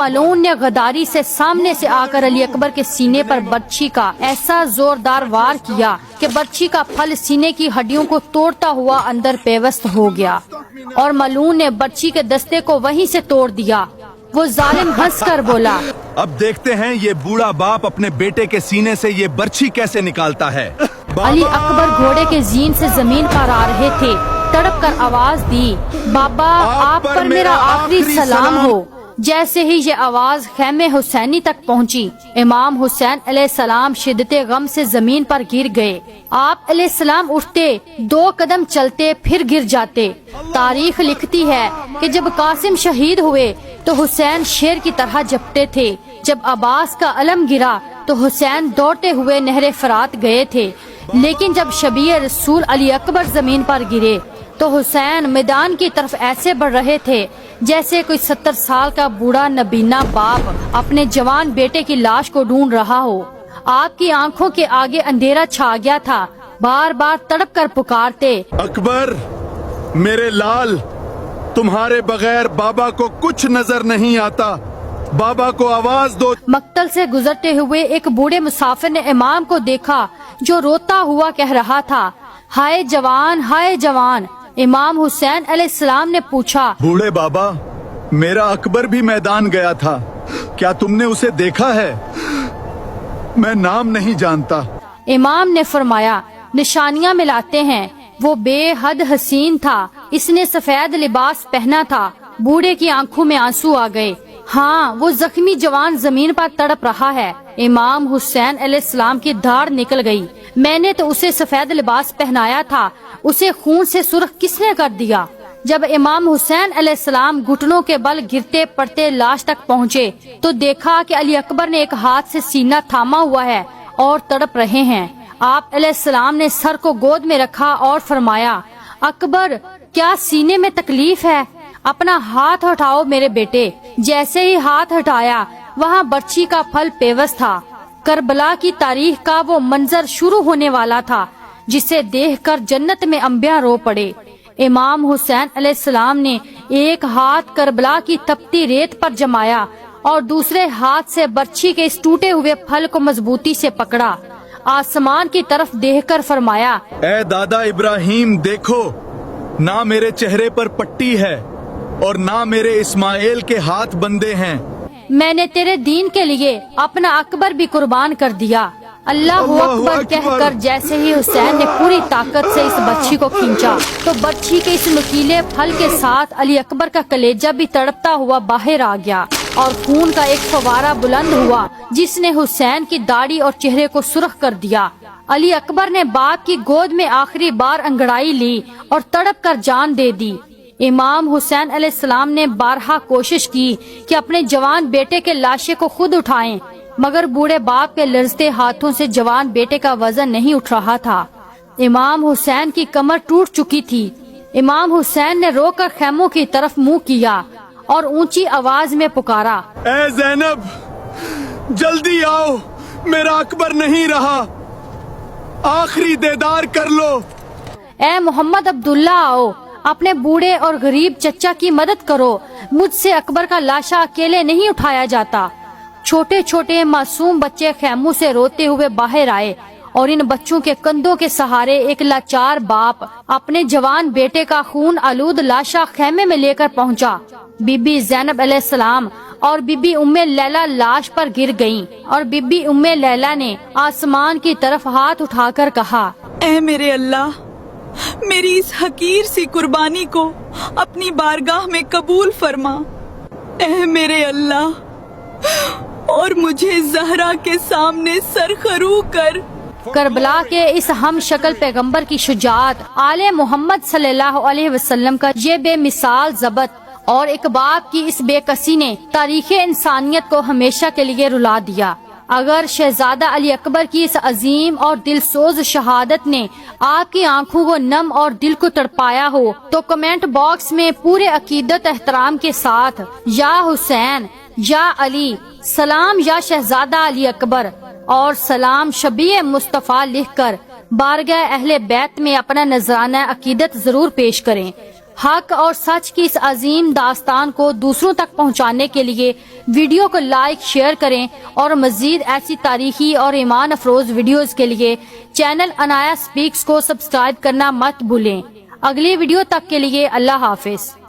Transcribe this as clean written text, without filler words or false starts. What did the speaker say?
मलून ने गदारी से सामने से आकर अली अकबर के सीने पर बर्छी का ऐसा जोरदार वार किया कि बर्छी का फल सीने की हड्डियों को तोड़ता हुआ अंदर पेवस्त हो गया और मलून ने बर्छी के दस्ते को वहीं से तोड़ दिया। वो जालिम हंसकर बोला, अब देखते हैं ये बूढ़ा बाप अपने बेटे के सीने से ये बर्छी कैसे निकालता है। अली अकबर घोड़े के जीन से जमीन पर आ रहे थे। तड़प कर आवाज दी, बाबा आप पर मेरा आखिरी सलाम हो। जैसे ही ये आवाज खैमे हुसैनी तक पहुंची, इमाम हुसैन अलैहिस्सलाम शिद्दते गम से जमीन पर गिर गए। आप अलैहिस्सलाम उठते, 2 कदम चलते, फिर गिर जाते। तारीख लिखती है कि जब कासिम शहीद हुए तो हुसैन शेर की तरह जपते थे। जब अब्बास का अलम गिरा तो हुसैन दौड़ते हुए नहरे फरात गए थे। लेकिन जब शबीए रसूल अली अकबर जमीन पर गिरे तो हुसैन मैदान की तरफ ऐसे बढ़ रहे थे जैसे कोई 70 साल का बूढ़ा नबीना बाप अपने जवान बेटे की लाश को ढूंढ रहा हो। आपकी आंखों के आगे अंधेरा छा गया था। बार बार तड़प कर पुकारते, अकबर मेरे लाल, तुम्हारे बगैर बाबा को कुछ नजर नहीं आता, बाबा को आवाज दो। मक्तल से गुजरते हुए एक बूढ़े मुसाफिर ने इमाम को देखा जो रोता हुआ कह रहा था, हाय जवान, हाय जवान। इमाम हुसैन अलैहिस्सलाम ने पूछा, बूढ़े बाबा, मेरा अकबर भी मैदान गया था, क्या तुमने उसे देखा है? मैं नाम नहीं जानता। इमाम ने फरमाया, निशानियां मिलाते हैं, वो बेहद हसीन था, इसने सफेद लिबास पहना था। बूढ़े की आंखों में आंसू आ गए। हाँ, वो जख्मी जवान जमीन पर तड़प रहा है। इमाम हुसैन अलैहिस्सलाम की धाड़ निकल गई। मैंने तो उसे सफेद लिबास पहनाया था, उसे खून से सुर्ख किसने कर दिया? जब इमाम हुसैन अलैहिस्सलाम घुटनों के बल गिरते पड़ते लाश तक पहुँचे तो देखा कि अली अकबर ने एक हाथ से सीना थामा हुआ है और तड़प रहे हैं। आप अलैहिस्सलाम ने सर को गोद में रखा और फरमाया, अकबर क्या सीने में तकलीफ है? अपना हाथ हटाओ मेरे बेटे। जैसे ही हाथ हटाया वहाँ बर्छी का फल पेवस था। करबला की तारीख का वो मंजर शुरू होने वाला था जिसे देखकर जन्नत में अंबिया रो पड़े। इमाम हुसैन अलैहिस्सलाम ने एक हाथ करबला की तपती रेत पर जमाया और दूसरे हाथ से बर्छी के इस टूटे हुए फल को मजबूती से पकड़ा। आसमान की तरफ देखकर फरमाया, ए दादा इब्राहिम, देखो ना मेरे चेहरे पर पट्टी है और ना मेरे इस्माइल के हाथ बंधे हैं। मैंने तेरे दीन के लिए अपना अकबर भी कुर्बान कर दिया। अल्लाह अकबर कहकर जैसे ही हुसैन ने पूरी ताकत से इस बच्ची को खींचा तो बच्ची के इस नुकीले फल के साथ अली अकबर का कलेजा भी तड़पता हुआ बाहर आ गया और खून का एक फवारा बुलंद हुआ जिसने हुसैन की दाढ़ी और चेहरे को सुर्ख कर दिया। अली अकबर ने बाप की गोद में आखिरी बार अंगड़ाई ली और तड़प कर जान दे दी। इमाम हुसैन अलैहिस्सलाम ने बारहा कोशिश की कि अपने जवान बेटे के लाशे को खुद उठाएं, मगर बूढ़े बाप के लरजते हाथों से जवान बेटे का वजन नहीं उठ रहा था। इमाम हुसैन की कमर टूट चुकी थी। इमाम हुसैन ने रोकर खैमों की तरफ मुंह किया और ऊंची आवाज में पुकारा, ए ज़ैनब, जल्दी आओ, मेरा अकबर नहीं रहा, आखिरी दीदार कर लो। ए मोहम्मद अब्दुल्ला, आओ, अपने बूढ़े और गरीब चचा की मदद करो, मुझसे अकबर का लाशा अकेले नहीं उठाया जाता। छोटे छोटे मासूम बच्चे खैमों से रोते हुए बाहर आए और इन बच्चों के कंधों के सहारे एक लाचार बाप अपने जवान बेटे का खून आलूद लाशा खैमे में लेकर पहुंचा। बीबी ज़ैनब अलैहिस्सलाम और बीबी उम्मे लैला लाश पर गिर गईं और बीबी उम्मे लैला ने आसमान की तरफ हाथ उठाकर कहा, ऐ मेरे अल्लाह, मेरी इस हकीर सी कुर्बानी को अपनी बारगाह में कबूल फरमा। ऐ मेरे अल्लाह, और मुझे जहरा के सामने सरखरू कर। करबला के इस हम शक्ल पैगंबर की शुजाअत, आले मोहम्मद सल्लल्लाहु अलैहि वसल्लम का ये बेमिसाल ज़बत और एक बाप की इस बेकसी ने तारीख़े इंसानियत को हमेशा के लिए रुला दिया। अगर शहजादा अली अकबर की इस अजीम और दिलसोज शहादत ने आपकी आंखों को नम और दिल को तड़पाया हो तो कमेंट बॉक्स में पूरे अकीदत एहतराम के साथ या हुसैन, या अली, सलाम या शहजादा अली अकबर और सलाम शबीए मुस्तफ़ा लिखकर बारगाह अहले बैत में अपना नजराना अकीदत जरूर पेश करें। حق اور سچ کی اس عظیم داستان کو دوسروں تک پہنچانے کے لیے ویڈیو کو لائک شیئر کریں اور مزید ایسی تاریخی اور ایمان افروز ویڈیوز کے لیے چینل عنایا سپیکس کو سبسکرائب کرنا مت بھولیں۔ اگلی ویڈیو تک کے لیے اللہ حافظ۔